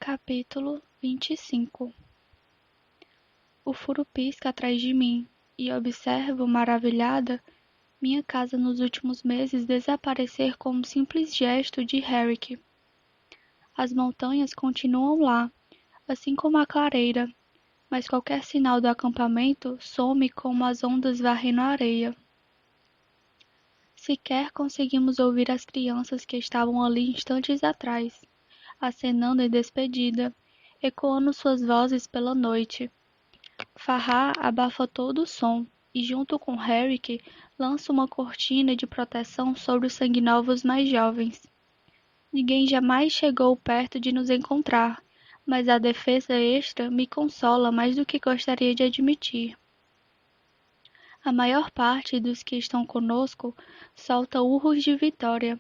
Capítulo 25. O furo pisca atrás de mim, e observo, maravilhada, minha casa nos últimos meses desaparecer com um simples gesto de Herrick. As montanhas continuam lá, assim como a clareira, mas qualquer sinal do acampamento some como as ondas varrendo a areia. Sequer conseguimos ouvir as crianças que estavam ali instantes atrás, acenando em despedida, ecoando suas vozes pela noite. Farrah abafa todo o som e, junto com Herrick, lança uma cortina de proteção sobre os sanguinovos mais jovens. Ninguém jamais chegou perto de nos encontrar, mas a defesa extra me consola mais do que gostaria de admitir. A maior parte dos que estão conosco solta urros de vitória,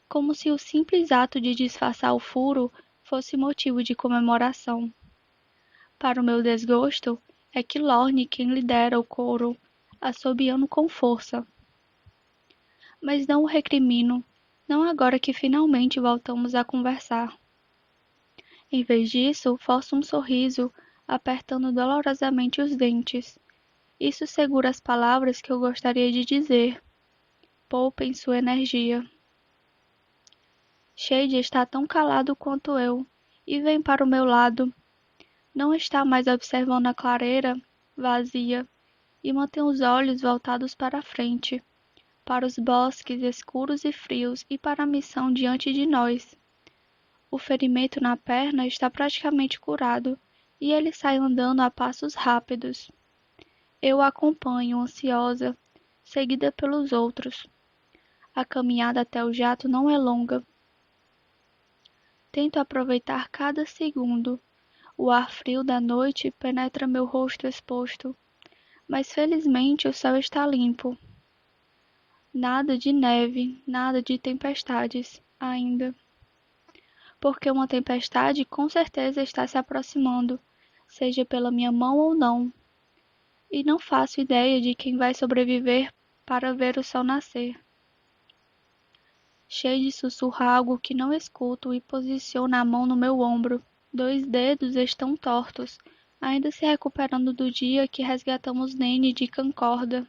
como se o simples ato de disfarçar o furo fosse motivo de comemoração. Para o meu desgosto, é que Lorne quem lidera o coro, assobiando com força. Mas não o recrimino, não agora que finalmente voltamos a conversar. Em vez disso, forço um sorriso, apertando dolorosamente os dentes. Isso segura as palavras que eu gostaria de dizer. Poupem sua energia. Shade está tão calado quanto eu, e vem para o meu lado. Não está mais observando a clareira, vazia, e mantém os olhos voltados para a frente, para os bosques escuros e frios e para a missão diante de nós. O ferimento na perna está praticamente curado, e ele sai andando a passos rápidos. Eu o acompanho, ansiosa, seguida pelos outros. A caminhada até o jato não é longa. Tento aproveitar cada segundo. O ar frio da noite penetra meu rosto exposto, mas felizmente o céu está limpo. Nada de neve, nada de tempestades, ainda. Porque uma tempestade com certeza está se aproximando, seja pela minha mão ou não. E não faço ideia de quem vai sobreviver para ver o sol nascer. Cheio de sussurra algo que não escuto e posiciona a mão no meu ombro. 2 dedos estão tortos, ainda se recuperando do dia que resgatamos Nene de Cancorda.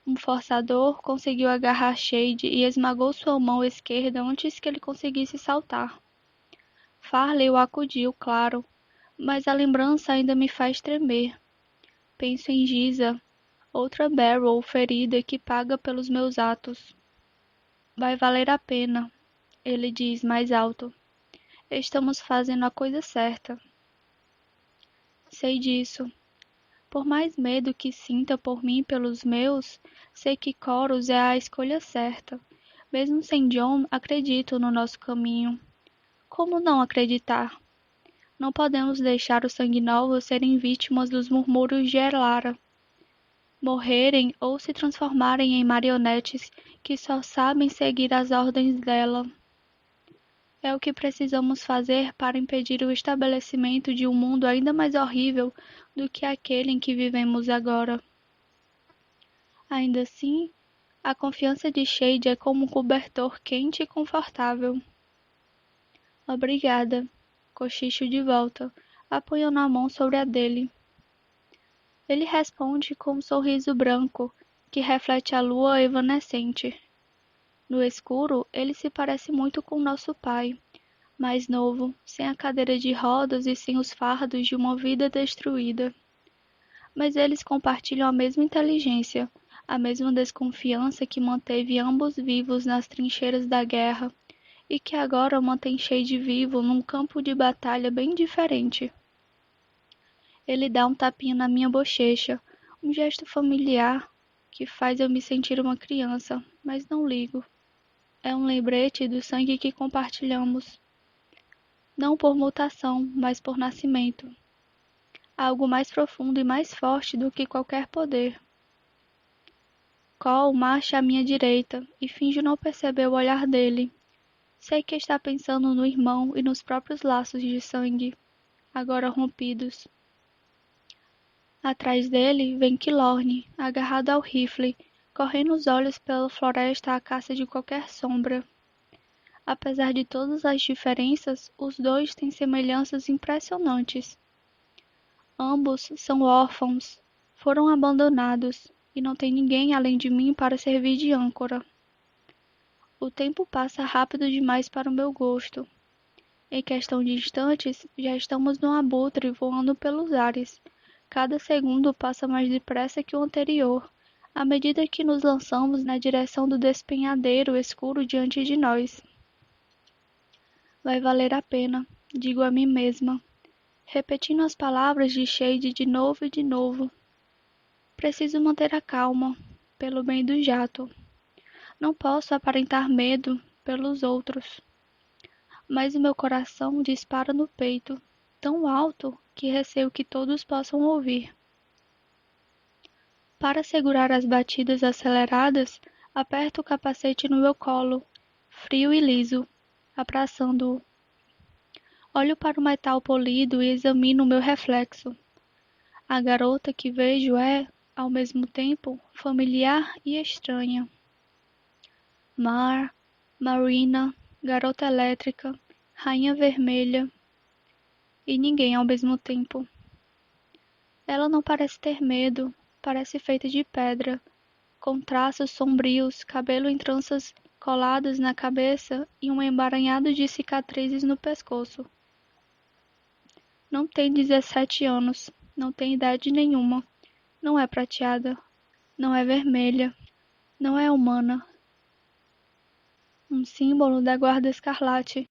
Um forçador conseguiu agarrar Shade e esmagou sua mão esquerda antes que ele conseguisse saltar. Farley o acudiu, claro, mas a lembrança ainda me faz tremer. Penso em Giza, outra Barrow ferida que paga pelos meus atos. Vai valer a pena, ele diz mais alto. Estamos fazendo a coisa certa. Sei disso. Por mais medo que sinta por mim e pelos meus, sei que Corus é a escolha certa. Mesmo sem John, acredito no nosso caminho. Como não acreditar? Não podemos deixar os sanguinovos serem vítimas dos murmúrios de Elara, morrerem ou se transformarem em marionetes que só sabem seguir as ordens dela. É o que precisamos fazer para impedir o estabelecimento de um mundo ainda mais horrível do que aquele em que vivemos agora. Ainda assim, a confiança de Shade é como um cobertor quente e confortável. Obrigada, cochicho de volta, apoiando a mão sobre a dele. Ele responde com um sorriso branco, que reflete a lua evanescente. No escuro, ele se parece muito com nosso pai, mais novo, sem a cadeira de rodas e sem os fardos de uma vida destruída. Mas eles compartilham a mesma inteligência, a mesma desconfiança que manteve ambos vivos nas trincheiras da guerra e que agora mantém Shade vivo num campo de batalha bem diferente. Ele dá um tapinha na minha bochecha, um gesto familiar que faz eu me sentir uma criança, mas não ligo. É um lembrete do sangue que compartilhamos. Não por mutação, mas por nascimento. Algo mais profundo e mais forte do que qualquer poder. Cole marcha à minha direita e finge não perceber o olhar dele. Sei que está pensando no irmão e nos próprios laços de sangue, agora rompidos. Atrás dele vem Killorn, agarrado ao rifle, correndo os olhos pela floresta à caça de qualquer sombra. Apesar de todas as diferenças, os dois têm semelhanças impressionantes. Ambos são órfãos, foram abandonados, e não tem ninguém além de mim para servir de âncora. O tempo passa rápido demais para o meu gosto. Em questão de instantes, já estamos no abutre voando pelos ares. Cada segundo passa mais depressa que o anterior, à medida que nos lançamos na direção do despenhadeiro escuro diante de nós. Vai valer a pena, digo a mim mesma, repetindo as palavras de Shade de novo e de novo. Preciso manter a calma, pelo bem do jato. Não posso aparentar medo pelos outros. Mas o meu coração dispara no peito, tão alto que receio que todos possam ouvir. Para segurar as batidas aceleradas, aperto o capacete no meu colo, frio e liso, abraçando-o. Olho para o metal polido e examino o meu reflexo. A garota que vejo é, ao mesmo tempo, familiar e estranha. Mar, Marina, garota elétrica, rainha vermelha e ninguém ao mesmo tempo. Ela não parece ter medo, parece feita de pedra, com traços sombrios, cabelo em tranças coladas na cabeça e um emaranhado de cicatrizes no pescoço. Não tem 17 anos, não tem idade nenhuma, não é prateada, não é vermelha, não é humana. Um símbolo da Guarda Escarlate,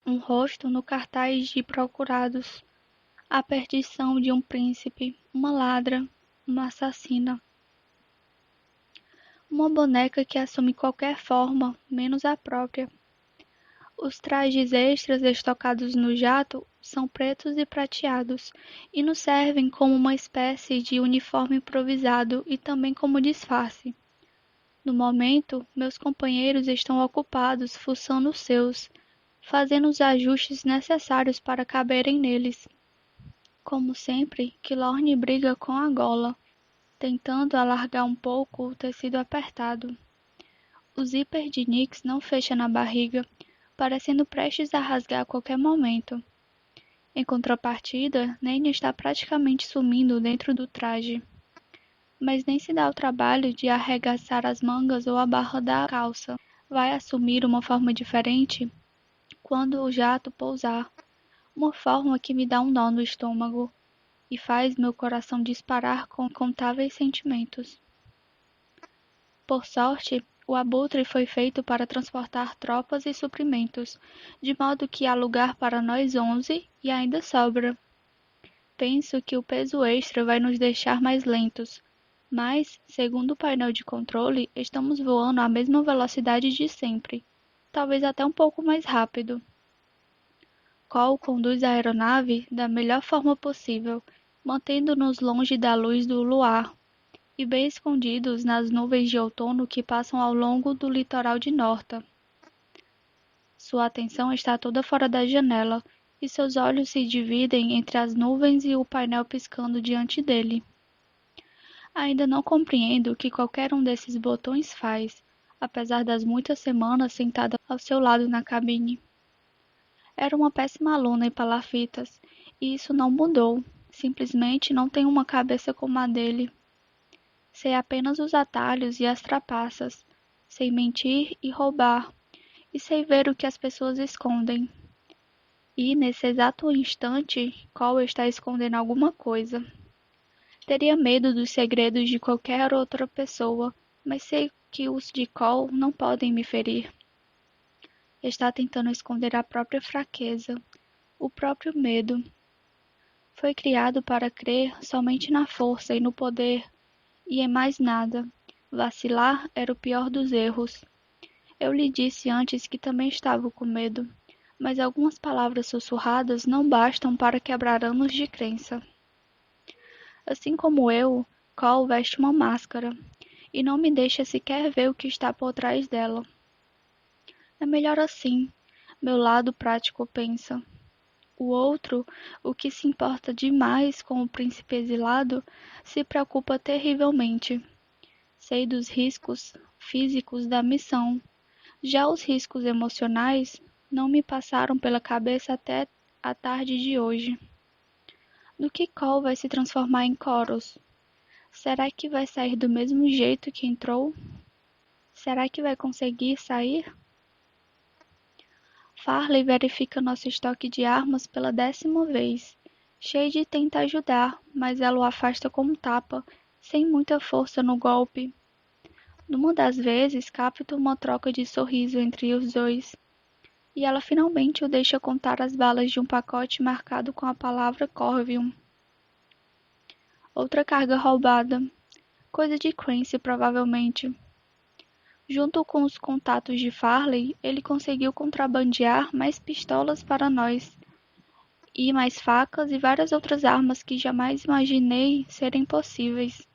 um rosto no cartaz de procurados, a perdição de um príncipe, uma ladra, uma assassina. Uma boneca que assume qualquer forma, menos a própria. Os trajes extras estocados no jato são pretos e prateados, e nos servem como uma espécie de uniforme improvisado e também como disfarce. No momento, meus companheiros estão ocupados fuçando os seus, fazendo os ajustes necessários para caberem neles. Como sempre, Kilorn briga com a gola, tentando alargar um pouco o tecido apertado. O zíper de Nix não fecha na barriga, parecendo prestes a rasgar a qualquer momento. Em contrapartida, Nene está praticamente sumindo dentro do traje, mas nem se dá o trabalho de arregaçar as mangas ou a barra da calça. Vai assumir uma forma diferente quando o jato pousar, uma forma que me dá um nó no estômago e faz meu coração disparar com incontáveis sentimentos. Por sorte, o abutre foi feito para transportar tropas e suprimentos, de modo que há lugar para nós 11 e ainda sobra. Penso que o peso extra vai nos deixar mais lentos, mas, segundo o painel de controle, estamos voando à mesma velocidade de sempre, talvez até um pouco mais rápido. Cole conduz a aeronave da melhor forma possível, mantendo-nos longe da luz do luar e bem escondidos nas nuvens de outono que passam ao longo do litoral de Norta. Sua atenção está toda fora da janela, e seus olhos se dividem entre as nuvens e o painel piscando diante dele. Ainda não compreendo o que qualquer um desses botões faz, apesar das muitas semanas sentada ao seu lado na cabine. Era uma péssima aluna em palafitas, e isso não mudou. Simplesmente não tenho uma cabeça como a dele. Sei apenas os atalhos e as trapaças. Sei mentir e roubar. E sei ver o que as pessoas escondem. E, nesse exato instante, Cole está escondendo alguma coisa. Teria medo dos segredos de qualquer outra pessoa, mas sei que os de Cole não podem me ferir. Está tentando esconder a própria fraqueza, o próprio medo. Foi criado para crer somente na força e no poder, e em mais nada. Vacilar era o pior dos erros. Eu lhe disse antes que também estava com medo, mas algumas palavras sussurradas não bastam para quebrar anos de crença. Assim como eu, Cole veste uma máscara, e não me deixa sequer ver o que está por trás dela. É melhor assim, meu lado prático pensa. O outro, o que se importa demais com o príncipe exilado, se preocupa terrivelmente. Sei dos riscos físicos da missão, Já os riscos emocionais não me passaram pela cabeça até a tarde de hoje. No que Cole vai se transformar em Coros? Será que vai sair do mesmo jeito que entrou? Será que vai conseguir sair? Farley verifica nosso estoque de armas pela 10ª vez. Shade tenta ajudar, mas ela o afasta com um tapa, sem muita força no golpe. Numa das vezes, capta uma troca de sorriso entre os dois, e ela finalmente o deixa contar as balas de um pacote marcado com a palavra Corvium. Outra carga roubada. Coisa de Clancy, provavelmente. Junto com os contatos de Farley, ele conseguiu contrabandear mais pistolas para nós, e mais facas e várias outras armas que jamais imaginei serem possíveis.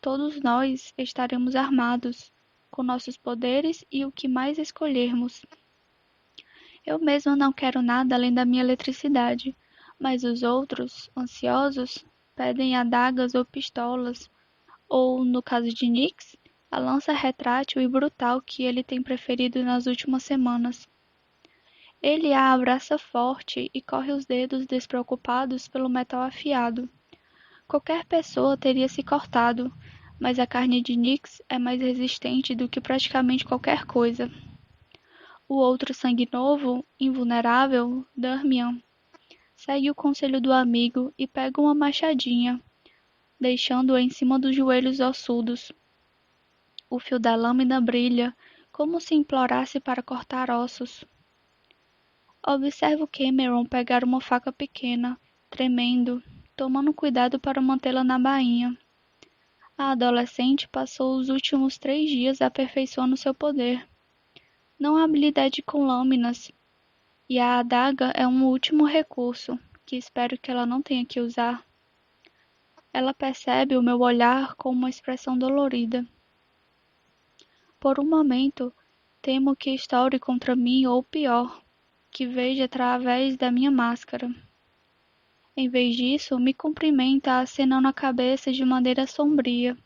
Todos nós estaremos armados, com nossos poderes e o que mais escolhermos. Eu mesma não quero nada além da minha eletricidade, mas os outros, ansiosos, pedem adagas ou pistolas, ou, no caso de Nix, a lança retrátil e brutal que ele tem preferido nas últimas semanas. Ele a abraça forte e corre os dedos despreocupados pelo metal afiado. Qualquer pessoa teria se cortado, mas a carne de Nix é mais resistente do que praticamente qualquer coisa. O outro sangue novo, invulnerável, Darmian, segue o conselho do amigo e pega uma machadinha, deixando-a em cima dos joelhos ossudos. O fio da lâmina brilha, como se implorasse para cortar ossos. Observo Cameron pegar uma faca pequena, tremendo, tomando cuidado para mantê-la na bainha. A adolescente passou os últimos 3 dias aperfeiçoando seu poder. Não há habilidade com lâminas, e a adaga é um último recurso, que espero que ela não tenha que usar. Ela percebe o meu olhar com uma expressão dolorida. Por um momento, temo que estoure contra mim ou pior, que veja através da minha máscara. Em vez disso, me cumprimenta acenando a cabeça de maneira sombria.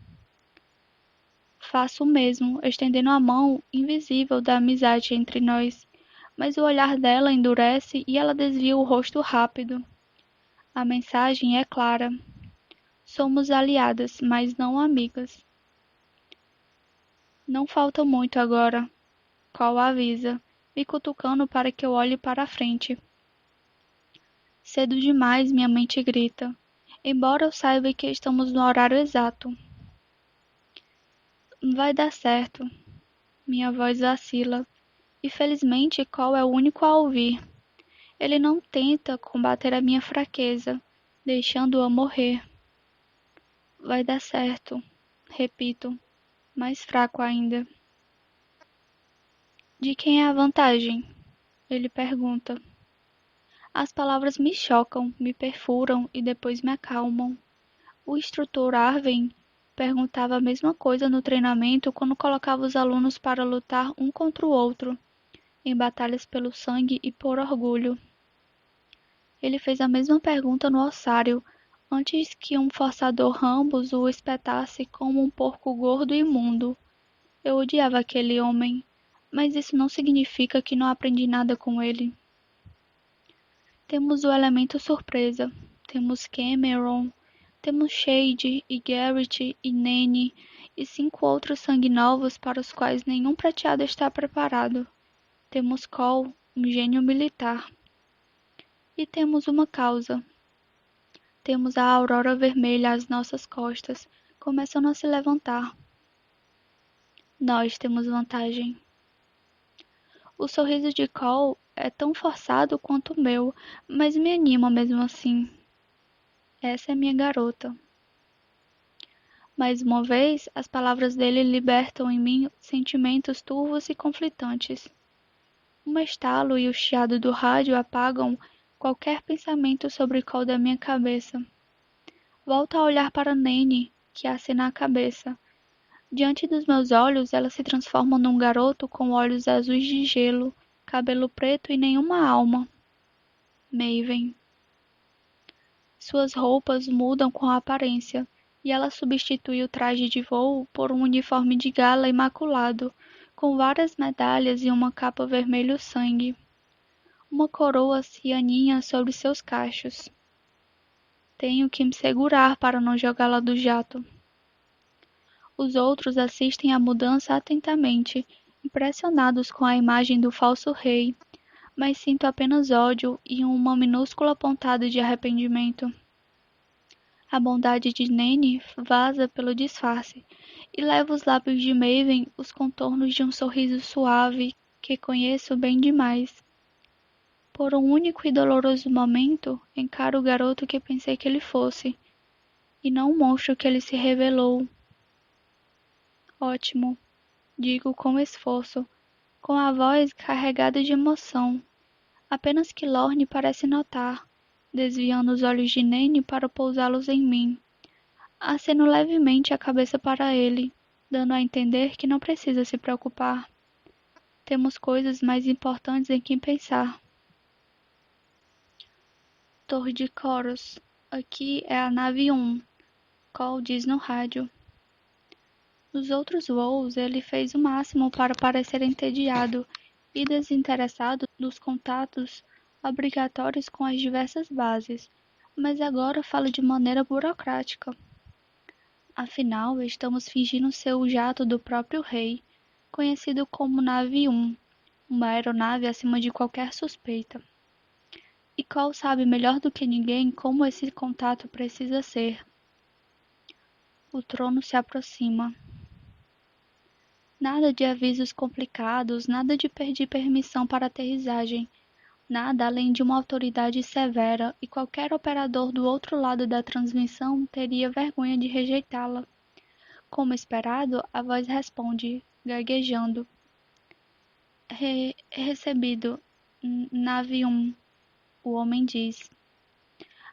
Faço o mesmo, estendendo a mão invisível da amizade entre nós, mas o olhar dela endurece e ela desvia o rosto rápido. A mensagem é clara. Somos aliadas, mas não amigas. Não falta muito agora, Cole avisa, me cutucando para que eu olhe para a frente. Cedo demais, minha mente grita, embora eu saiba que estamos no horário exato. Vai dar certo. Minha voz vacila, e felizmente Cole é o único a ouvir. Ele não tenta combater a minha fraqueza, deixando-a morrer. Vai dar certo, repito, mais fraco ainda. De quem é a vantagem? Ele pergunta. As palavras me chocam, me perfuram e depois me acalmam. O instrutor Arven perguntava a mesma coisa no treinamento quando colocava os alunos para lutar um contra o outro, em batalhas pelo sangue e por orgulho. Ele fez a mesma pergunta no ossário, antes que um forçador Rambus o espetasse como um porco gordo e imundo. Eu odiava aquele homem, mas isso não significa que não aprendi nada com ele. Temos o elemento surpresa. Temos Cameron, temos Shade e Garrett e Nene e 5 outros sangue novos para os quais nenhum prateado está preparado. Temos Cole, um gênio militar. E temos uma causa. Temos a aurora vermelha às nossas costas, começando a se levantar. Nós temos vantagem. O sorriso de Cole é tão forçado quanto o meu, mas me anima mesmo assim. Essa é minha garota. Mais uma vez, as palavras dele libertam em mim sentimentos turvos e conflitantes. Um estalo e o chiado do rádio apagam qualquer pensamento sobre Cole da minha cabeça. Volto a olhar para Nene, que acena a cabeça. Diante dos meus olhos, ela se transforma num garoto com olhos azuis de gelo, cabelo preto e nenhuma alma. Maven. Suas roupas mudam com a aparência, e ela substitui o traje de voo por um uniforme de gala imaculado, com várias medalhas e uma capa vermelho sangue. Uma coroa se aninha sobre seus cachos. Tenho que me segurar para não jogá-la do jato. Os outros assistem à mudança atentamente, impressionados com a imagem do falso rei, mas sinto apenas ódio e uma minúscula pontada de arrependimento. A bondade de Nene vaza pelo disfarce e leva os lábios de Maven os contornos de um sorriso suave que conheço bem demais. Por um único e doloroso momento, encaro o garoto que pensei que ele fosse, e não o monstro que ele se revelou. Ótimo, digo com esforço, com a voz carregada de emoção. Apenas que Lorne parece notar, desviando os olhos de Nene para pousá-los em mim. Aceno levemente a cabeça para ele, dando a entender que não precisa se preocupar. Temos coisas mais importantes em que pensar. Torre de Coros. Aqui é a nave 1. Cole diz no rádio. Nos outros voos, ele fez o máximo para parecer entediado e desinteressado dos contatos obrigatórios com as diversas bases, mas agora fala de maneira burocrática. Afinal, estamos fingindo ser o jato do próprio rei, conhecido como Nave 1, uma aeronave acima de qualquer suspeita. E Cole sabe melhor do que ninguém como esse contato precisa ser. O trono se aproxima. Nada de avisos complicados, nada de pedir permissão para aterrissagem, nada além de uma autoridade severa, e qualquer operador do outro lado da transmissão teria vergonha de rejeitá-la. Como esperado, a voz responde, gaguejando. Recebido. Nave 1, o homem diz.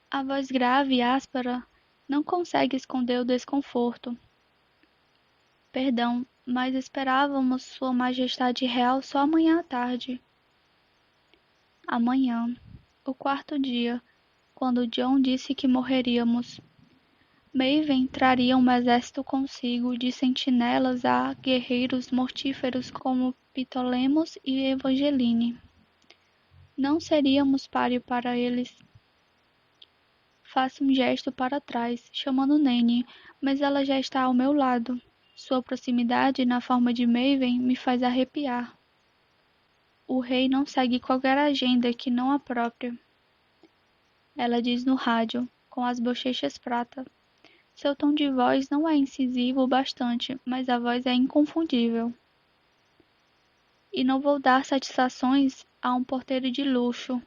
A voz grave e áspera não consegue esconder o desconforto. Perdão, mas esperávamos Sua Majestade Real só amanhã à tarde. Amanhã, o quarto dia, quando John disse que morreríamos. Maven traria um exército consigo de sentinelas a guerreiros mortíferos como Ptolemos e Evangeline. Não seríamos páreo para eles. Faço um gesto para trás, chamando Nene, mas ela já está ao meu lado. Sua proximidade na forma de Maven me faz arrepiar. O rei não segue qualquer agenda que não a própria. Ela diz no rádio, com as bochechas prata. Seu tom de voz não é incisivo o bastante, mas a voz é inconfundível. E não vou dar satisfações a um porteiro de luxo.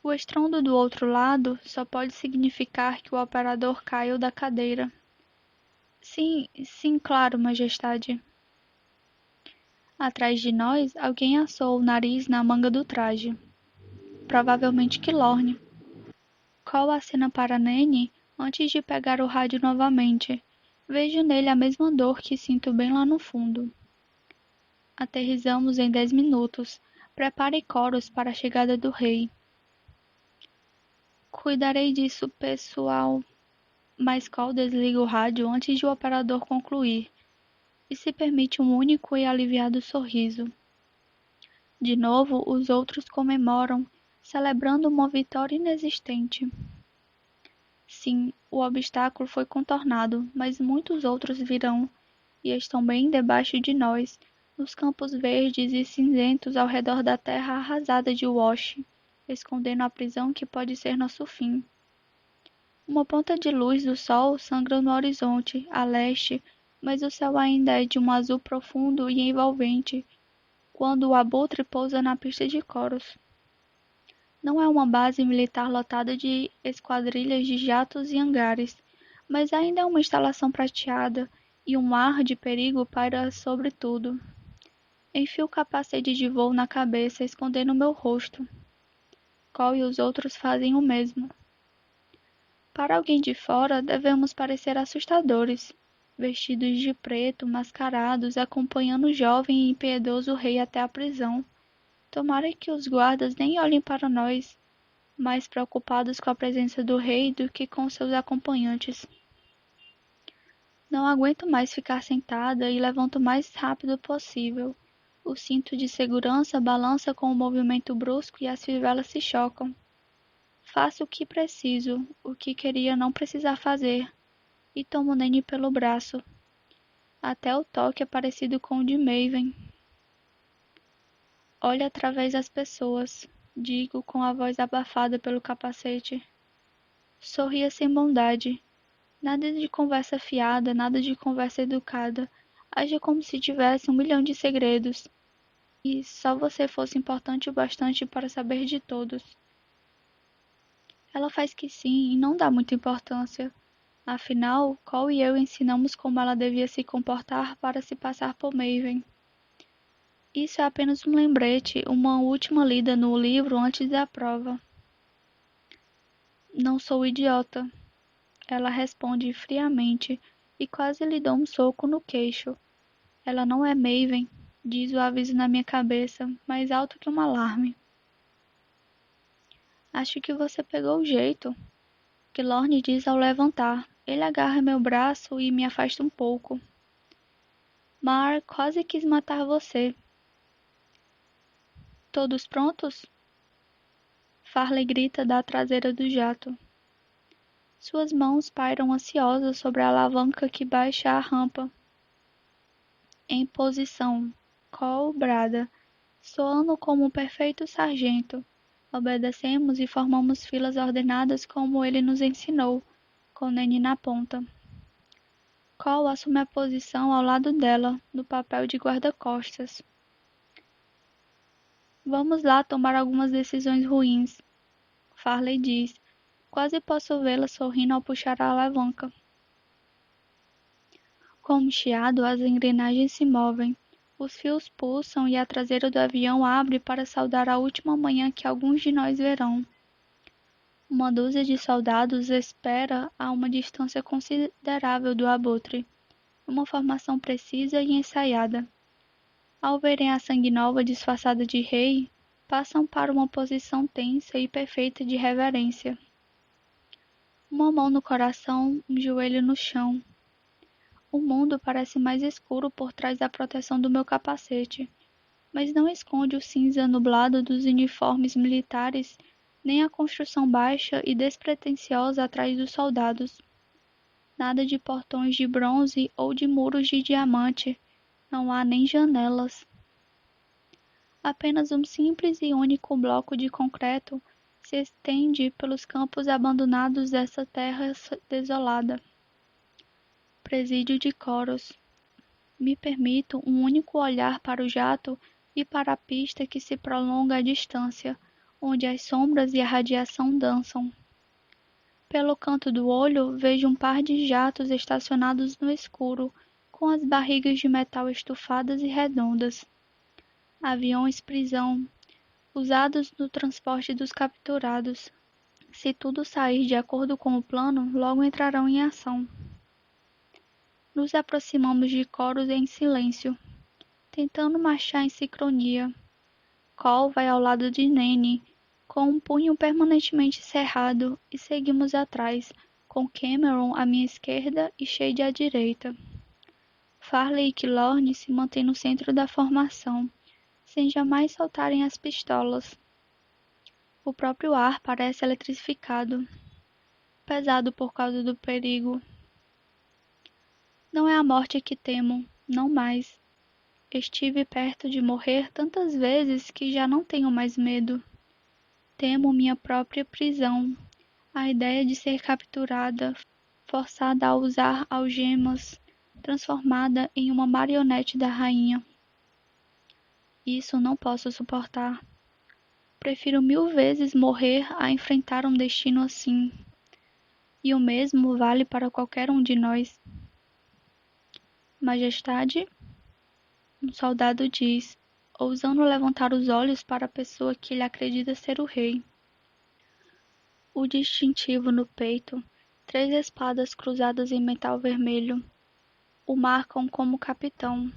O estrondo do outro lado só pode significar que o operador caiu da cadeira. Sim, sim, claro, majestade. Atrás de nós, alguém assou o nariz na manga do traje. Provavelmente Quilorne. Cole acena para Nene antes de pegar o rádio novamente. Vejo nele a mesma dor que sinto bem lá no fundo. Aterrissamos em 10 minutos. Prepare coros para a chegada do rei. Cuidarei disso, pessoal. Mas Cole desliga o rádio antes de o operador concluir e se permite um único e aliviado sorriso. De novo, os outros comemoram, celebrando uma vitória inexistente. Sim, o obstáculo foi contornado, mas muitos outros virão e estão bem debaixo de nós, nos campos verdes e cinzentos ao redor da terra arrasada de Wash, escondendo a prisão que pode ser nosso fim. Uma ponta de luz do sol sangra no horizonte, a leste, mas o céu ainda é de um azul profundo e envolvente, quando o abutre pousa na pista de coros. Não é uma base militar lotada de esquadrilhas de jatos e hangares, mas ainda é uma instalação prateada, e um ar de perigo paira sobre tudo. Enfio o capacete de voo na cabeça, escondendo meu rosto. Cole e os outros fazem o mesmo. Para alguém de fora, devemos parecer assustadores, vestidos de preto, mascarados, acompanhando o jovem e impiedoso rei até a prisão. Tomara que os guardas nem olhem para nós, mais preocupados com a presença do rei do que com seus acompanhantes. Não aguento mais ficar sentada e levanto o mais rápido possível. O cinto de segurança balança com o movimento brusco e as fivelas se chocam. Faço o que preciso, o que queria não precisar fazer, e tomo Nene pelo braço. Até o toque é parecido com o de Maven. Olho através das pessoas, digo com a voz abafada pelo capacete. Sorria sem bondade. Nada de conversa fiada, nada de conversa educada. Haja como se tivesse 1 milhão de segredos. E só você fosse importante o bastante para saber de todos. Ela faz que sim e não dá muita importância. Afinal, Cole e eu ensinamos como ela devia se comportar para se passar por Maven. Isso é apenas um lembrete, uma última lida no livro antes da prova. Não sou idiota, ela responde friamente e quase lhe dou um soco no queixo. Ela não é Maven, diz o aviso na minha cabeça, mais alto que um alarme. Acho que você pegou o jeito, que Lorne diz ao levantar. Ele agarra meu braço e me afasta um pouco. Mar quase quis matar você. Todos prontos? Farley grita da traseira do jato. Suas mãos pairam ansiosas sobre a alavanca que baixa a rampa. Em posição. Cole brada, soando como um perfeito sargento. Obedecemos e formamos filas ordenadas como ele nos ensinou, com Nene na ponta. Cole assume a posição ao lado dela, no papel de guarda-costas. Vamos lá tomar algumas decisões ruins, Farley diz. Quase posso vê-la sorrindo ao puxar a alavanca. Com um chiado, as engrenagens se movem. Os fios pulsam e a traseira do avião abre para saudar a última manhã que alguns de nós verão. Uma dúzia de soldados espera a uma distância considerável do abutre, uma formação precisa e ensaiada. Ao verem a sanguinova disfarçada de rei, passam para uma posição tensa e perfeita de reverência. Uma mão no coração, um joelho no chão. O mundo parece mais escuro por trás da proteção do meu capacete, mas não esconde o cinza nublado dos uniformes militares, nem a construção baixa e despretensiosa atrás dos soldados. Nada de portões de bronze ou de muros de diamante, não há nem janelas. Apenas um simples e único bloco de concreto se estende pelos campos abandonados dessa terra desolada. Presídio de Coros. Me permito um único olhar para o jato e para a pista que se prolonga à distância, onde as sombras e a radiação dançam. Pelo canto do olho, vejo um par de jatos estacionados no escuro, com as barrigas de metal estufadas e redondas. Aviões-prisão, usados no transporte dos capturados. Se tudo sair de acordo com o plano, logo entrarão em ação. Nos aproximamos de Coros em silêncio, tentando marchar em sincronia. Cole vai ao lado de Nene, com um punho permanentemente cerrado, e seguimos atrás, com Cameron à minha esquerda e Shade à direita. Farley e Killorn se mantêm no centro da formação, sem jamais soltarem as pistolas. O próprio ar parece eletrificado, pesado por causa do perigo. Não é a morte que temo, não mais. Estive perto de morrer tantas vezes que já não tenho mais medo. Temo minha própria prisão, a ideia de ser capturada, forçada a usar algemas, transformada em uma marionete da rainha. Isso não posso suportar. Prefiro 1000 vezes morrer a enfrentar um destino assim. E o mesmo vale para qualquer um de nós. Majestade, um soldado diz, ousando levantar os olhos para a pessoa que ele acredita ser o rei. O distintivo no peito, 3 espadas cruzadas em metal vermelho, o marcam como capitão.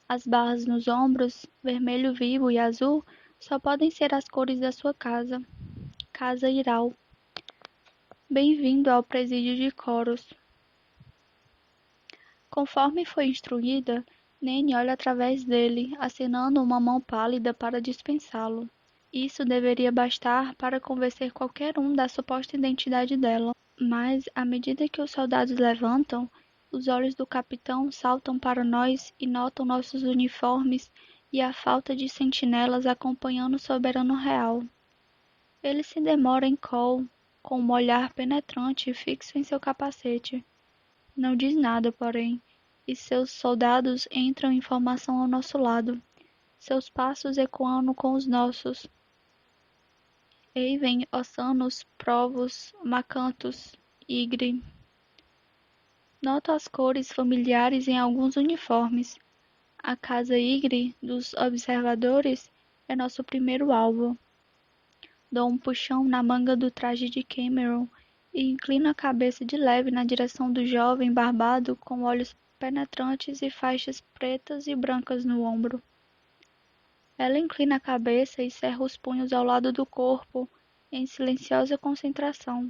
As barras nos ombros, vermelho vivo e azul, só podem ser as cores da sua casa. Casa Iral. Bem-vindo ao presídio de Coros. Conforme foi instruída, Nene olha através dele, acenando uma mão pálida para dispensá-lo. Isso deveria bastar para convencer qualquer um da suposta identidade dela. Mas, à medida que os soldados levantam, os olhos do capitão saltam para nós e notam nossos uniformes e a falta de sentinelas acompanhando o soberano real. Ele se demora em Cole, com um olhar penetrante fixo em seu capacete. Não diz nada, porém, e seus soldados entram em formação ao nosso lado, seus passos ecoando com os nossos. Eiven, Ossanos, Provos, Macanthus, Igre. Noto as cores familiares em alguns uniformes. A casa Igre dos observadores é nosso primeiro alvo. Dou um puxão na manga do traje de Cameron e inclino a cabeça de leve na direção do jovem barbado com olhos penetrantes e faixas pretas e brancas no ombro. Ela inclina a cabeça e cerra os punhos ao lado do corpo, em silenciosa concentração.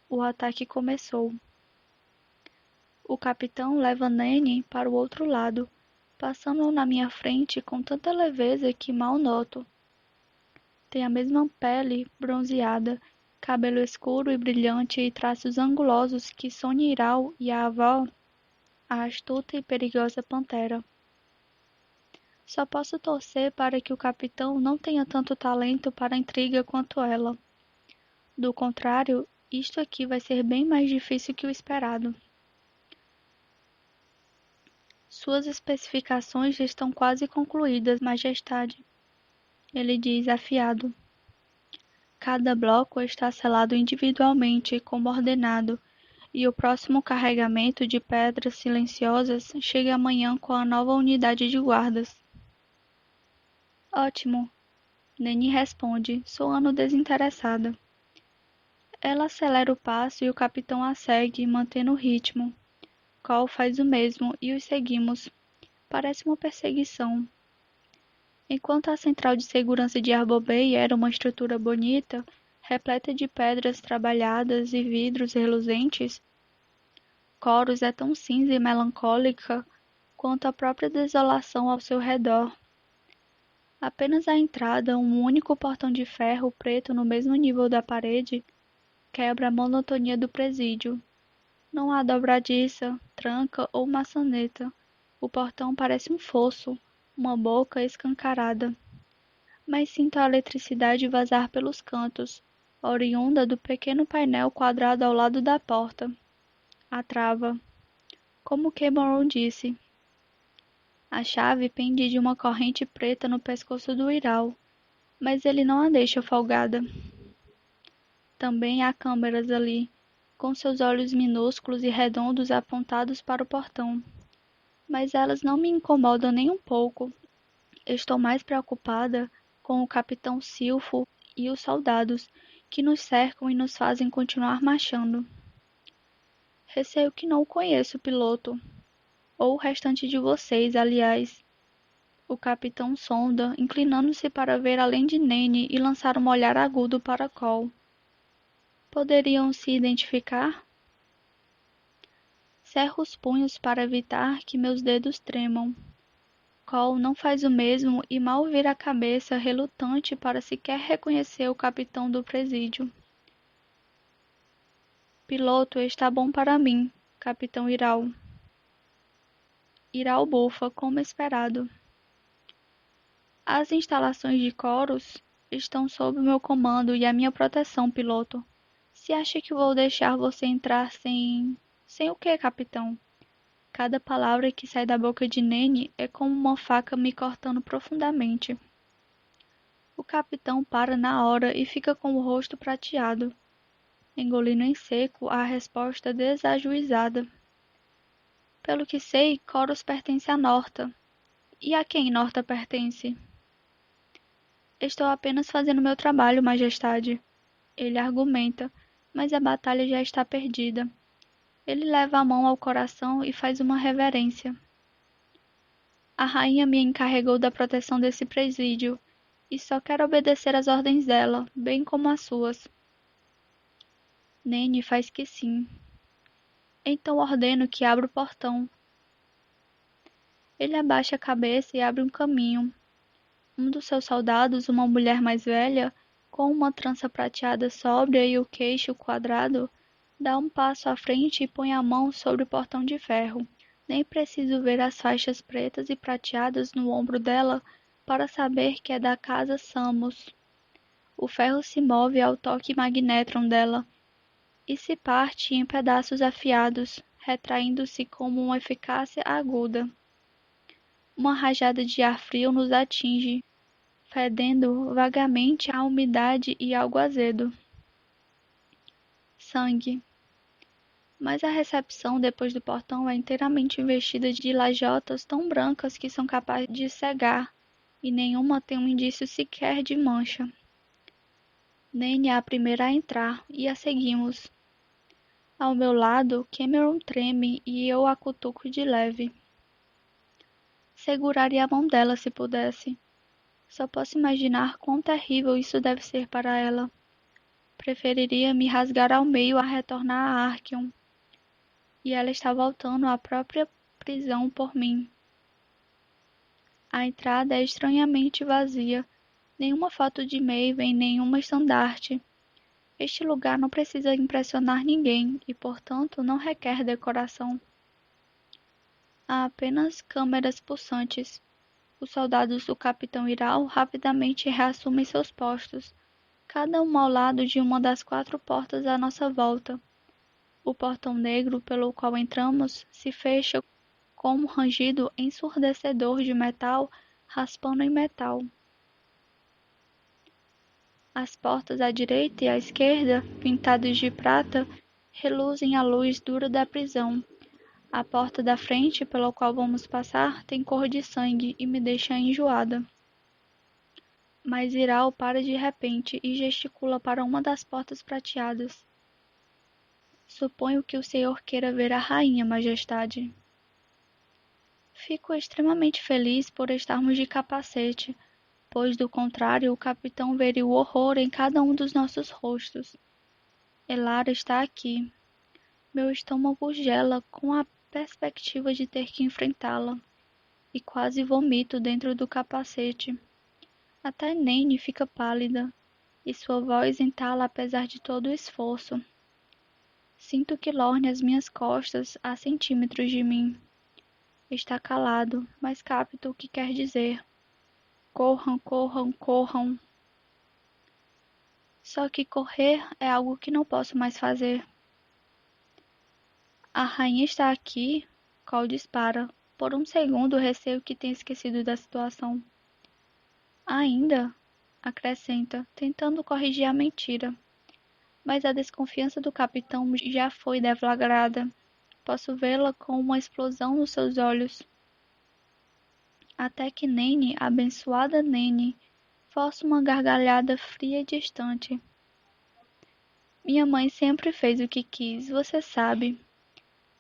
O ataque começou. O capitão leva Nanny para o outro lado, passando na minha frente com tanta leveza que mal noto. Tem a mesma pele bronzeada, cabelo escuro e brilhante e traços angulosos que Sonia Iral e a avó, a astuta e perigosa pantera. Só posso torcer para que o capitão não tenha tanto talento para a intriga quanto ela. Do contrário, isto aqui vai ser bem mais difícil que o esperado. Suas especificações estão quase concluídas, Majestade, ele diz afiado. Cada bloco está selado individualmente, como ordenado, e o próximo carregamento de pedras silenciosas chega amanhã com a nova unidade de guardas. Ótimo, Nene responde, soando desinteressada. Ela acelera o passo e o capitão a segue, mantendo o ritmo. Cole faz o mesmo e os seguimos. Parece uma perseguição. Enquanto a central de segurança de Arbor Bay era uma estrutura bonita, repleta de pedras trabalhadas e vidros reluzentes, Corus é tão cinza e melancólica quanto a própria desolação ao seu redor. Apenas à entrada, um único portão de ferro preto no mesmo nível da parede quebra a monotonia do presídio. Não há dobradiça, tranca ou maçaneta. O portão parece um fosso, uma boca escancarada. Mas sinto a eletricidade vazar pelos cantos, oriunda do pequeno painel quadrado ao lado da porta. A trava. Como Cameron disse, a chave pende de uma corrente preta no pescoço do Iral, mas ele não a deixa folgada. Também há câmeras ali, com seus olhos minúsculos e redondos apontados para o portão. Mas elas não me incomodam nem um pouco. Estou mais preocupada com o capitão Silfo e os soldados, que nos cercam e nos fazem continuar marchando. Receio que não o conheça o piloto, ou o restante de vocês, aliás. O capitão sonda, inclinando-se para ver além de Nene e lançar um olhar agudo para Cole. Poderiam se identificar? Cerro os punhos para evitar que meus dedos tremam. Cole não faz o mesmo e mal vira a cabeça, relutante para sequer reconhecer o capitão do presídio. Piloto está bom para mim, capitão Iral. Iral bufa, como esperado. As instalações de Corus estão sob o meu comando e a minha proteção, piloto. Se acha que vou deixar você entrar sem... Sem o quê, capitão? Cada palavra que sai da boca de Nene é como uma faca me cortando profundamente. O capitão para na hora e fica com o rosto prateado, engolindo em seco a resposta desajuizada. Pelo que sei, Corus pertence a Norta. E a quem Norta pertence? Estou apenas fazendo meu trabalho, Majestade. Ele argumenta, mas a batalha já está perdida. Ele leva a mão ao coração e faz uma reverência. A rainha me encarregou da proteção desse presídio, e só quero obedecer às ordens dela, bem como às suas. Nene faz que sim. Então ordeno que abra o portão, Ele abaixa a cabeça e abre um caminho. Um dos seus soldados, uma mulher mais velha, com uma trança prateada sóbria e o queixo quadrado, dá um passo à frente e põe a mão sobre o portão de ferro. Nem preciso ver as faixas pretas e prateadas no ombro dela para saber que é da casa Samos. O ferro se move ao toque magnetron dela e se parte em pedaços afiados, retraindo-se como uma eficácia aguda. Uma rajada de ar frio nos atinge, fedendo vagamente a umidade e algo azedo. Sangue. Mas a recepção depois do portão é inteiramente investida de lajotas tão brancas que são capazes de cegar, e nenhuma tem um indício sequer de mancha. Nene é a primeira a entrar, e a seguimos. Ao meu lado, Cameron treme e eu a cutuco de leve. Seguraria a mão dela se pudesse. Só posso imaginar quão terrível isso deve ser para ela. Preferiria me rasgar ao meio a retornar a Archeon. E ela está voltando à própria prisão por mim. A entrada é estranhamente vazia. Nenhuma foto de Maven, nenhuma estandarte. Este lugar não precisa impressionar ninguém e, portanto, não requer decoração. Há apenas câmeras pulsantes. Os soldados do Capitão Iral rapidamente reassumem seus postos, cada um ao lado de uma das 4 portas à nossa volta. O portão negro pelo qual entramos se fecha com um rangido ensurdecedor de metal raspando em metal. As portas à direita e à esquerda, pintadas de prata, reluzem à luz dura da prisão. A porta da frente pela qual vamos passar tem cor de sangue e me deixa enjoada. Mas Iral para de repente e gesticula para uma das portas prateadas. Suponho que o senhor queira ver a rainha, majestade. Fico extremamente feliz por estarmos de capacete, pois do contrário o capitão veria o horror em cada um dos nossos rostos. Elara está aqui. Meu estômago gela com a perspectiva de ter que enfrentá-la, e quase vomito dentro do capacete. Até Nene fica pálida, e sua voz entala apesar de todo o esforço. Sinto que lorne as minhas costas a centímetros de mim. Está calado, mas capto o que quer dizer. Corram, corram, corram. Só que correr é algo que não posso mais fazer. A rainha está aqui, Cole dispara. Por um segundo receio que tenha esquecido da situação. Ainda, acrescenta, tentando corrigir a mentira. Mas a desconfiança do capitão já foi deflagrada. Posso vê-la com uma explosão nos seus olhos. Até que Nene, abençoada Nene, força uma gargalhada fria e distante. Minha mãe sempre fez o que quis, você sabe.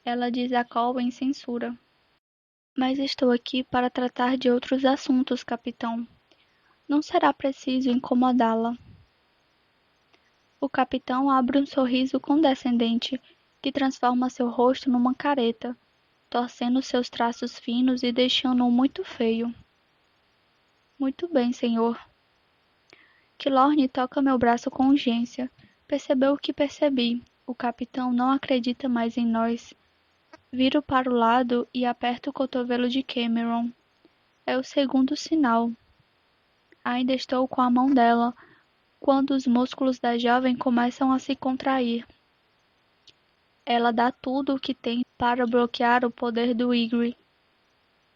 Ela diz a Cole em censura. Mas estou aqui para tratar de outros assuntos, capitão. Não será preciso incomodá-la. O capitão abre um sorriso condescendente que transforma seu rosto numa careta, torcendo seus traços finos e deixando-o muito feio. Muito bem, senhor. Kilorn toca meu braço com urgência. Percebeu o que percebi. O capitão não acredita mais em nós. Viro para o lado e aperto o cotovelo de Cameron. É o segundo sinal. Ainda estou com a mão dela, quando os músculos da jovem começam a se contrair. Ela dá tudo o que tem para bloquear o poder do Ygritte,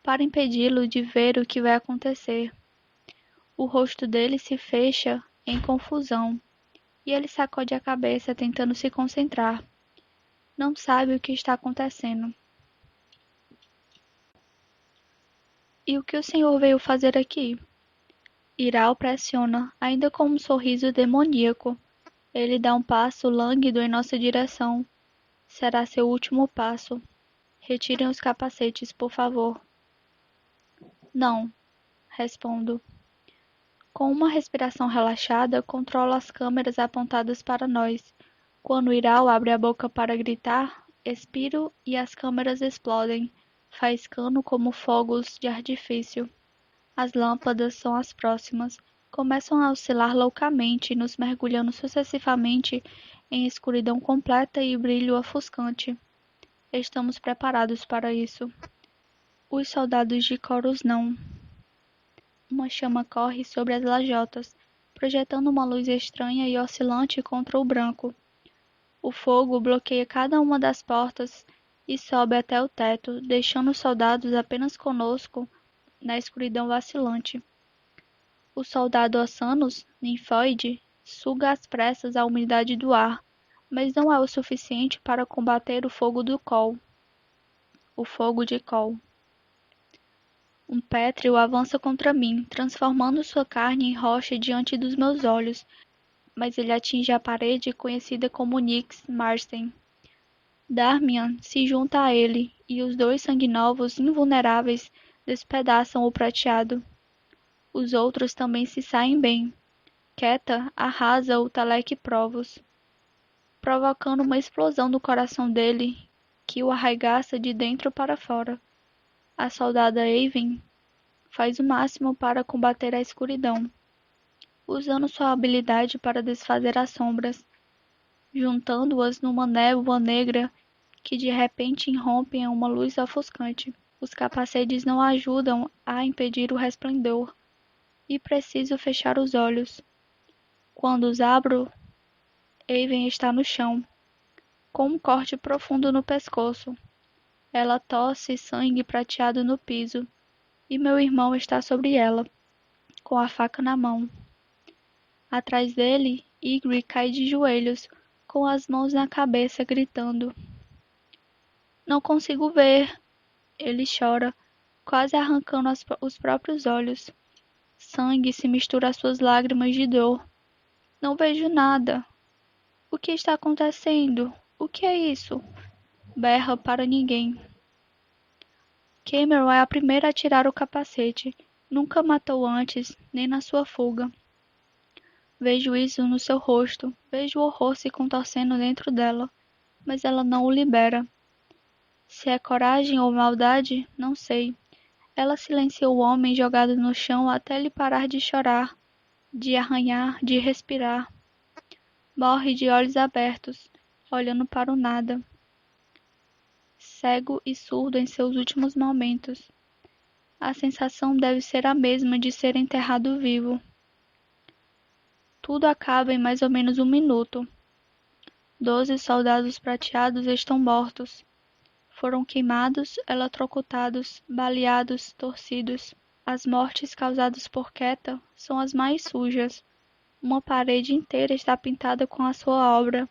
para impedi-lo de ver o que vai acontecer. O rosto dele se fecha em confusão, e ele sacode a cabeça tentando se concentrar. Não sabe o que está acontecendo. E o que o senhor veio fazer aqui? Iral pressiona, ainda com um sorriso demoníaco. Ele dá um passo lânguido em nossa direção. Será seu último passo. Retirem os capacetes, por favor. Não, respondo. Com uma respiração relaxada, controlo as câmeras apontadas para nós. Quando Iral abre a boca para gritar, expiro e as câmeras explodem, faiscando como fogos de artifício. As lâmpadas são as próximas. Começam a oscilar loucamente, nos mergulhando sucessivamente em escuridão completa e brilho ofuscante. Estamos preparados para isso. Os soldados de Corus não. Uma chama corre sobre as lajotas, projetando uma luz estranha e oscilante contra o branco. O fogo bloqueia cada uma das portas e sobe até o teto, deixando os soldados apenas conosco na escuridão vacilante. O soldado Ossanos, ninfóide, suga às pressas a umidade do ar, mas não é o suficiente para combater o fogo do Col. O fogo de Col. Um pétreo avança contra mim, transformando sua carne em rocha diante dos meus olhos, mas ele atinge a parede conhecida como Nyx Marsden. Darmian se junta a ele, e os dois sanguinovos invulneráveis despedaçam o prateado. Os outros também se saem bem. Keta arrasa o Talek Provos, provocando uma explosão no coração dele que o arregaça de dentro para fora. A soldada Aven faz o máximo para combater a escuridão, usando sua habilidade para desfazer as sombras, juntando-as numa névoa negra que de repente irrompe em uma luz ofuscante. Os capacetes não ajudam a impedir o resplendor, e preciso fechar os olhos. Quando os abro, Aven está no chão, com um corte profundo no pescoço. Ela tosse sangue prateado no piso, e meu irmão está sobre ela, com a faca na mão. Atrás dele, Ygritte cai de joelhos, com as mãos na cabeça, gritando. Não consigo ver. Ele chora, quase arrancando os próprios olhos. Sangue se mistura às suas lágrimas de dor. Não vejo nada. O que está acontecendo? O que é isso? Berra para ninguém. Cameron é a primeira a tirar o capacete. Nunca matou antes, nem na sua fuga. Vejo isso no seu rosto. Vejo o horror se contorcendo dentro dela, mas ela não o libera. Se é coragem ou maldade, não sei. Ela silencia o homem jogado no chão até ele parar de chorar, de arranhar, de respirar. Morre de olhos abertos, olhando para o nada. Cego e surdo em seus últimos momentos. A sensação deve ser a mesma de ser enterrado vivo. Tudo acaba em mais ou menos um minuto. 12 soldados prateados estão mortos. Foram queimados, eletrocutados, baleados, torcidos. As mortes causadas por Keta são as mais sujas. Uma parede inteira está pintada com a sua obra,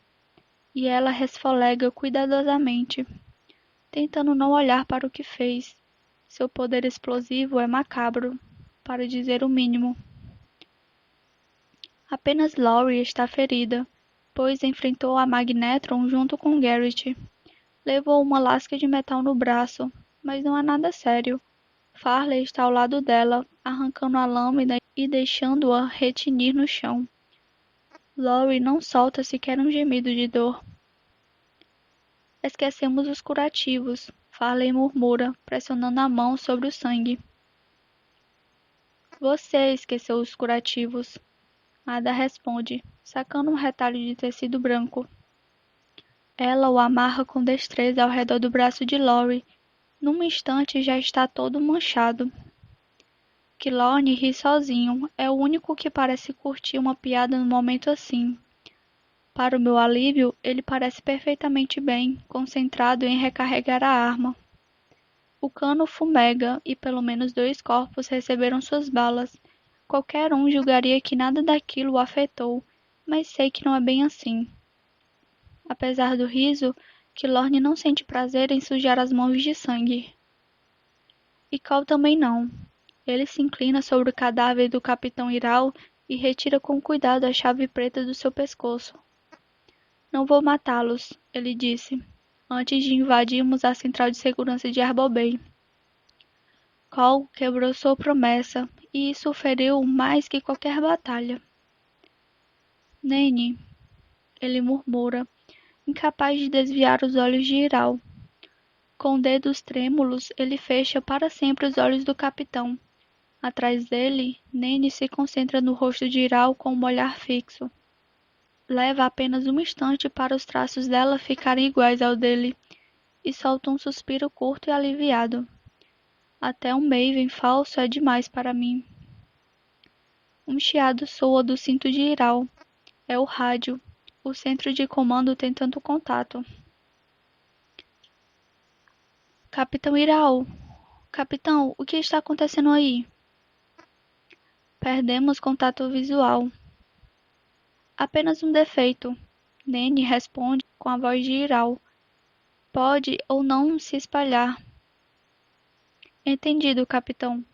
e ela resfolega cuidadosamente, tentando não olhar para o que fez. Seu poder explosivo é macabro, para dizer o mínimo. Apenas Laurie está ferida, pois enfrentou a Magnetron junto com Garrett. Levou uma lasca de metal no braço, mas não é nada sério. Farley está ao lado dela, arrancando a lâmina e deixando-a retinir no chão. Laurie não solta sequer um gemido de dor. Esquecemos os curativos, Farley murmura, pressionando a mão sobre o sangue. Você esqueceu os curativos. Ada responde, sacando um retalho de tecido branco. Ela o amarra com destreza ao redor do braço de Laurie. Num instante já está todo manchado. Quilorne ri sozinho, é o único que parece curtir uma piada no momento assim. Para o meu alívio, ele parece perfeitamente bem, concentrado em recarregar a arma. O cano fumega e pelo menos 2 corpos receberam suas balas. Qualquer um julgaria que nada daquilo o afetou, mas sei que não é bem assim. Apesar do riso, Quilorne não sente prazer em sujar as mãos de sangue. E Cole também não. Ele se inclina sobre o cadáver do capitão Iral e retira com cuidado a chave preta do seu pescoço. Não vou matá-los, ele disse, antes de invadirmos a central de segurança de Arbor Bay. Cole quebrou sua promessa, e isso o feriu mais que qualquer batalha. Nene, ele murmura, incapaz de desviar os olhos de Iral. Com dedos trêmulos, ele fecha para sempre os olhos do capitão. Atrás dele, Nene se concentra no rosto de Iral com um olhar fixo. Leva apenas um instante para os traços dela ficarem iguais ao dele, e solta um suspiro curto e aliviado. Até um Maven falso é demais para mim. Um chiado soa do cinto de Iral. É o rádio. O centro de comando tentando contato. Capitão Iral! Capitão, o que está acontecendo aí? Perdemos contato visual. Apenas um defeito. Nene responde com a voz de Iral. Pode ou não se espalhar. Entendido, capitão.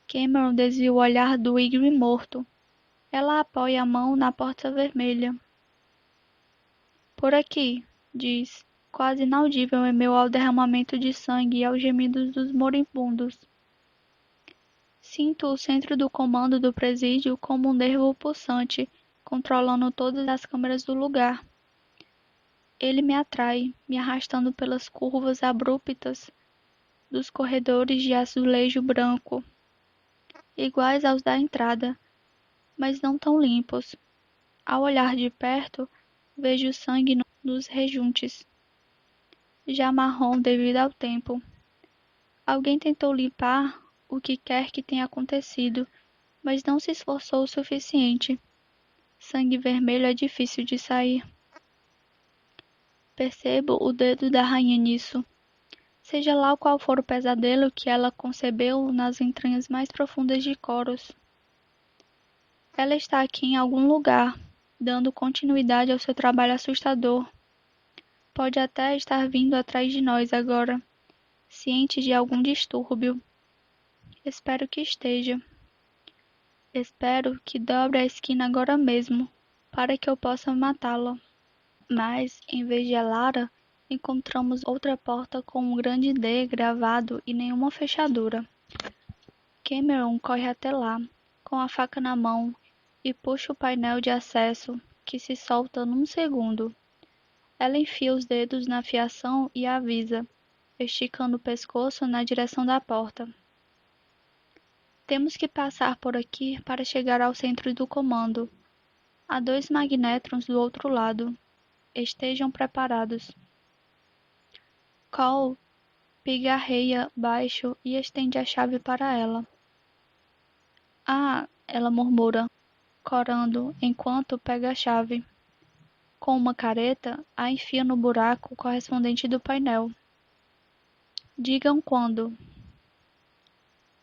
Cameron desvia o olhar do Ygritte morto. Ela apoia a mão na porta vermelha. Por aqui, diz, quase inaudível em meio ao derramamento de sangue e aos gemidos dos moribundos. Sinto o centro do comando do presídio como um nervo pulsante, controlando todas as câmeras do lugar. Ele me atrai, me arrastando pelas curvas abruptas dos corredores de azulejo branco, iguais aos da entrada, mas não tão limpos. Ao olhar de perto, vejo sangue nos rejuntes, já marrom devido ao tempo. Alguém tentou limpar o que quer que tenha acontecido, mas não se esforçou o suficiente. Sangue vermelho é difícil de sair. Percebo o dedo da rainha nisso. Seja lá qual for o pesadelo que ela concebeu nas entranhas mais profundas de Coros. Ela está aqui em algum lugar, dando continuidade ao seu trabalho assustador. Pode até estar vindo atrás de nós agora, ciente de algum distúrbio. Espero que esteja. Espero que dobre a esquina agora mesmo, para que eu possa matá-la. Mas, em vez de Elara, encontramos outra porta com um grande D gravado e nenhuma fechadura. Cameron corre até lá, com a faca na mão, e puxa o painel de acesso, que se solta num segundo. Ela enfia os dedos na fiação e avisa, esticando o pescoço na direção da porta. Temos que passar por aqui para chegar ao centro do comando. Há 2 magnétrons do outro lado. Estejam preparados. Cole pigarreia baixo e estende a chave para ela. Ah, ela murmura, corando, enquanto pega a chave. Com uma careta, a enfia no buraco correspondente do painel. Digam quando.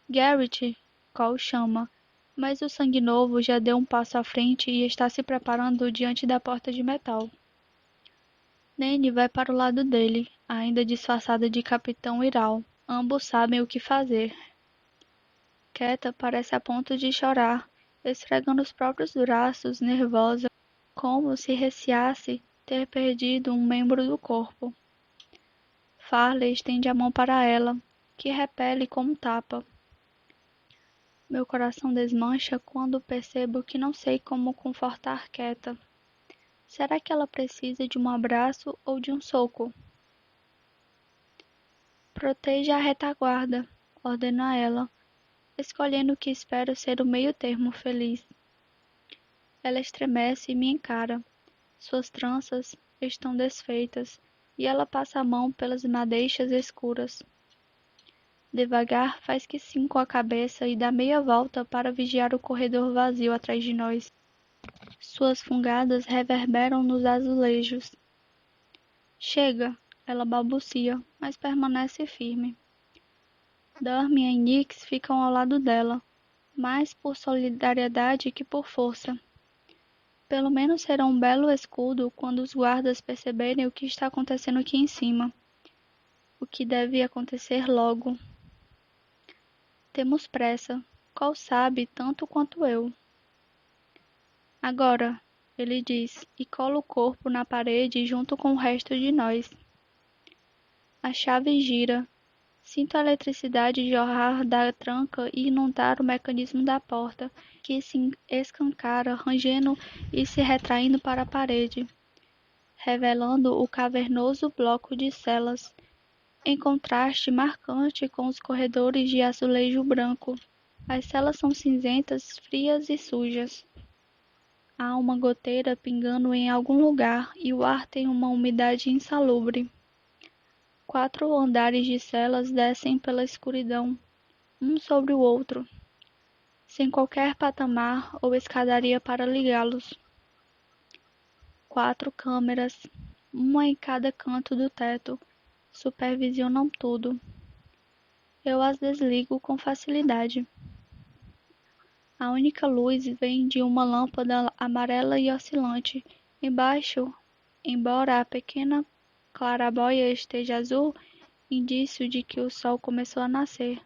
Garrett, Cole chama, mas o sangue novo já deu um passo à frente e está se preparando diante da porta de metal. Nene vai para o lado dele, ainda disfarçada de Capitão Iral. Ambos sabem o que fazer. Queta parece a ponto de chorar, esfregando os próprios braços, nervosa, como se receasse ter perdido um membro do corpo. Farley estende a mão para ela, que repele como tapa. Meu coração desmancha quando percebo que não sei como confortar Queta. Será que ela precisa de um abraço ou de um soco? Proteja a retaguarda, ordeno a ela, escolhendo o que espero ser o meio-termo feliz. Ela estremece e me encara. Suas tranças estão desfeitas e ela passa a mão pelas madeixas escuras. Devagar faz que sim com a cabeça e dá meia volta para vigiar o corredor vazio atrás de nós. Suas fungadas reverberam nos azulejos. Chega, ela balbucia, mas permanece firme. Dorme e Nix ficam ao lado dela, mais por solidariedade que por força. Pelo menos será um belo escudo quando os guardas perceberem o que está acontecendo aqui em cima. O que deve acontecer logo. Temos pressa. Qual sabe tanto quanto eu. Agora, ele diz, e cola o corpo na parede junto com o resto de nós. A chave gira. Sinto a eletricidade jorrar da tranca e inundar o mecanismo da porta, que se escancara, rangendo e se retraindo para a parede, revelando o cavernoso bloco de celas em contraste marcante com os corredores de azulejo branco. As celas são cinzentas, frias e sujas. Há uma goteira pingando em algum lugar e o ar tem uma umidade insalubre. 4 andares de celas descem pela escuridão, um sobre o outro, sem qualquer patamar ou escadaria para ligá-los. 4 câmeras, uma em cada canto do teto, supervisionam tudo. Eu as desligo com facilidade. A única luz vem de uma lâmpada amarela e oscilante. Embaixo, embora a pequena claraboia esteja azul, indício de que o sol começou a nascer.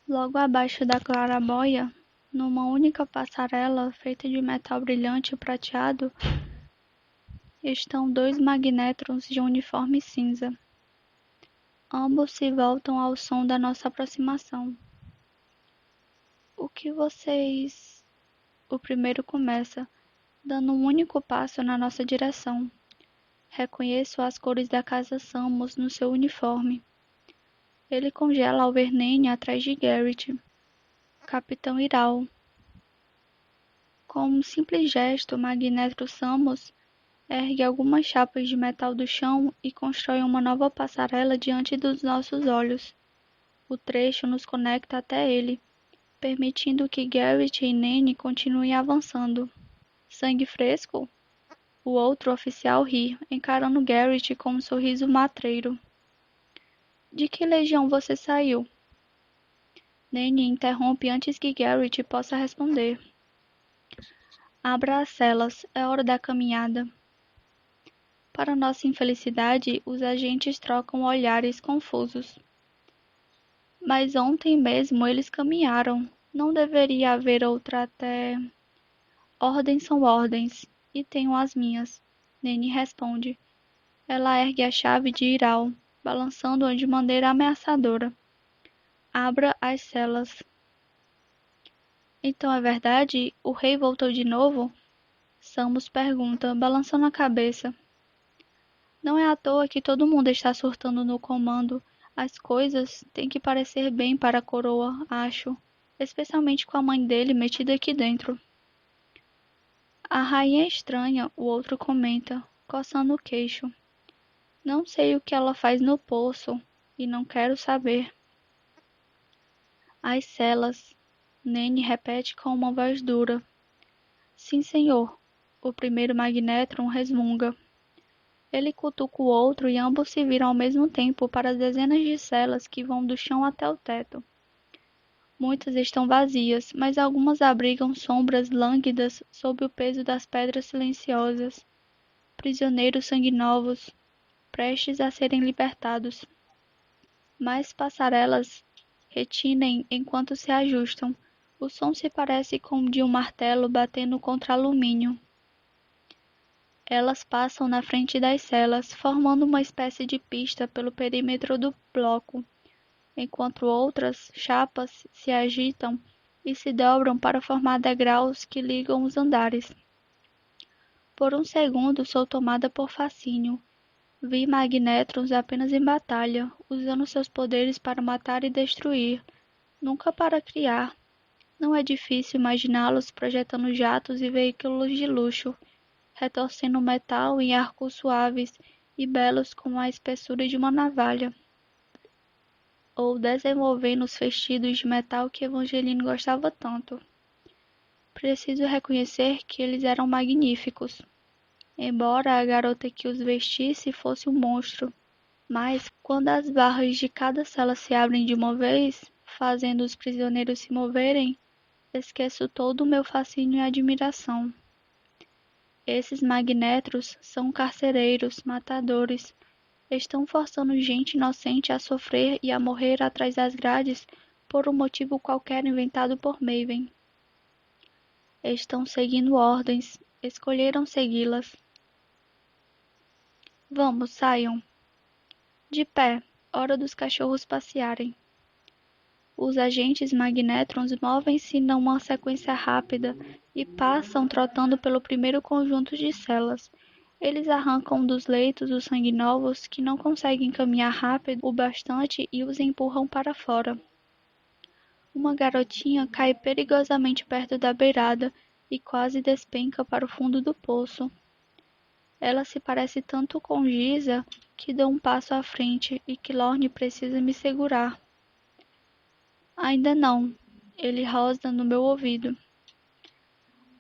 Logo abaixo da claraboia, numa única passarela feita de metal brilhante e prateado, estão 2 magnétrons de uniforme cinza. Ambos se voltam ao som da nossa aproximação. O que vocês... O primeiro começa, dando um único passo na nossa direção. Reconheço as cores da casa Samus no seu uniforme. Ele congela ao ver Nene atrás de Garrett. Capitão Iral. Com um simples gesto, Magnetro Samus ergue algumas chapas de metal do chão e constrói uma nova passarela diante dos nossos olhos. O trecho nos conecta até ele, permitindo que Garrett e Nene continuem avançando. Sangue fresco? O outro oficial ri, encarando Garrett com um sorriso matreiro. De que legião você saiu? Nene interrompe antes que Garrett possa responder. Abra as celas, é hora da caminhada. Para nossa infelicidade, os agentes trocam olhares confusos. Mas ontem mesmo eles caminharam. Não deveria haver outra até... Ordens são ordens, e tenho as minhas. Nene responde. Ela ergue a chave de Iral, balançando-a de maneira ameaçadora. Abra as celas. Então é verdade? O rei voltou de novo? Samus pergunta, balançando a cabeça. Não é à toa que todo mundo está surtando no comando. As coisas têm que parecer bem para a coroa, acho. Especialmente com a mãe dele metida aqui dentro. A rainha é estranha, o outro comenta, coçando o queixo. Não sei o que ela faz no poço, e não quero saber. As celas, Nene repete com uma voz dura. Sim, senhor. O primeiro Magnetron resmunga. Ele cutuca o outro e ambos se viram ao mesmo tempo para as dezenas de celas que vão do chão até o teto. Muitas estão vazias, mas algumas abrigam sombras lânguidas sob o peso das pedras silenciosas. Prisioneiros sanguinovos, prestes a serem libertados. Mais passarelas retinem enquanto se ajustam. O som se parece com o de um martelo batendo contra alumínio. Elas passam na frente das celas, formando uma espécie de pista pelo perímetro do bloco, enquanto outras chapas se agitam e se dobram para formar degraus que ligam os andares. Por um segundo sou tomada por fascínio. Vi magnétrons apenas em batalha, usando seus poderes para matar e destruir, nunca para criar. Não é difícil imaginá-los projetando jatos e veículos de luxo, retorcendo o metal em arcos suaves e belos como a espessura de uma navalha, ou desenvolvendo os vestidos de metal que Evangeline gostava tanto. Preciso reconhecer que eles eram magníficos, embora a garota que os vestisse fosse um monstro. Mas, quando as barras de cada cela se abrem de uma vez, fazendo os prisioneiros se moverem, esqueço todo o meu fascínio e admiração. Esses magnetros são carcereiros, matadores. Estão forçando gente inocente a sofrer e a morrer atrás das grades por um motivo qualquer inventado por Maven. Estão seguindo ordens, escolheram segui-las. Vamos, saiam. De pé, hora dos cachorros passearem. Os agentes magnétrons movem-se numa sequência rápida e passam trotando pelo primeiro conjunto de celas. Eles arrancam dos leitos os sanguinosos que não conseguem caminhar rápido o bastante e os empurram para fora. Uma garotinha cai perigosamente perto da beirada e quase despenca para o fundo do poço. Ela se parece tanto com Giza que dou um passo à frente e que Lorne precisa me segurar. Ainda não, ele rosna no meu ouvido.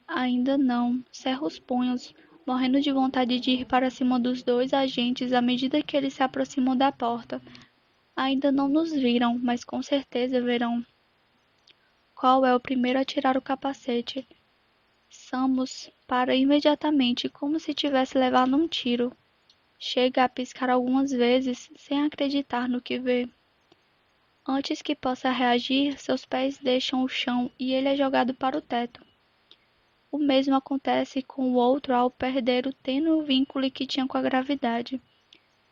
Ainda não, cerra os punhos, morrendo de vontade de ir para cima dos dois agentes à medida que eles se aproximam da porta. Ainda não nos viram, mas com certeza verão. Qual é o primeiro a tirar o capacete? Samus para imediatamente, como se tivesse levado um tiro. Chega a piscar algumas vezes, sem acreditar no que vê. Antes que possa reagir, seus pés deixam o chão e ele é jogado para o teto. O mesmo acontece com o outro ao perder o tênue vínculo que tinha com a gravidade.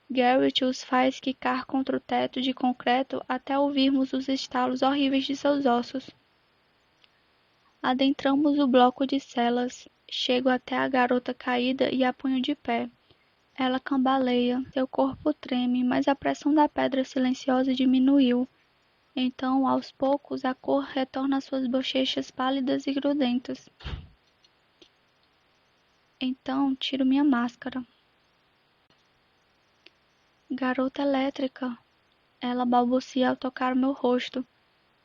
Garrett os faz quicar contra o teto de concreto até ouvirmos os estalos horríveis de seus ossos. Adentramos o bloco de celas. Chego até a garota caída e a ponho de pé. Ela cambaleia, seu corpo treme, mas a pressão da pedra silenciosa diminuiu. Então, aos poucos, a cor retorna às suas bochechas pálidas e grudentas. Então, tiro minha máscara. Garota elétrica, ela balbucia ao tocar meu rosto.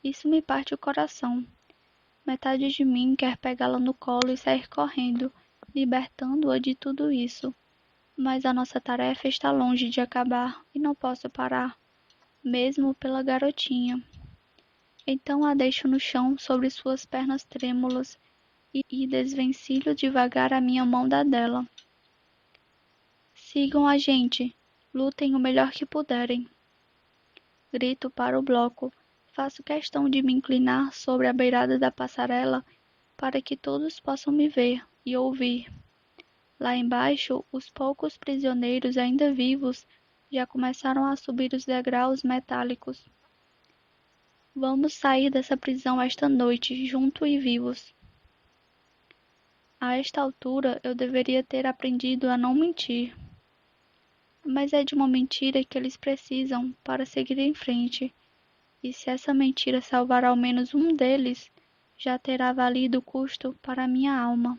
Isso me parte o coração. Metade de mim quer pegá-la no colo e sair correndo, libertando-a de tudo isso. Mas a nossa tarefa está longe de acabar e não posso parar, mesmo pela garotinha. Então a deixo no chão sobre suas pernas trêmulas e desvencilho devagar a minha mão da dela. Sigam a gente, lutem o melhor que puderem. Grito para o bloco. Faço questão de me inclinar sobre a beirada da passarela para que todos possam me ver e ouvir. Lá embaixo, os poucos prisioneiros ainda vivos já começaram a subir os degraus metálicos. Vamos sair dessa prisão esta noite, juntos e vivos. A esta altura, eu deveria ter aprendido a não mentir. Mas é de uma mentira que eles precisam para seguir em frente. E se essa mentira salvar ao menos um deles, já terá valido o custo para minha alma.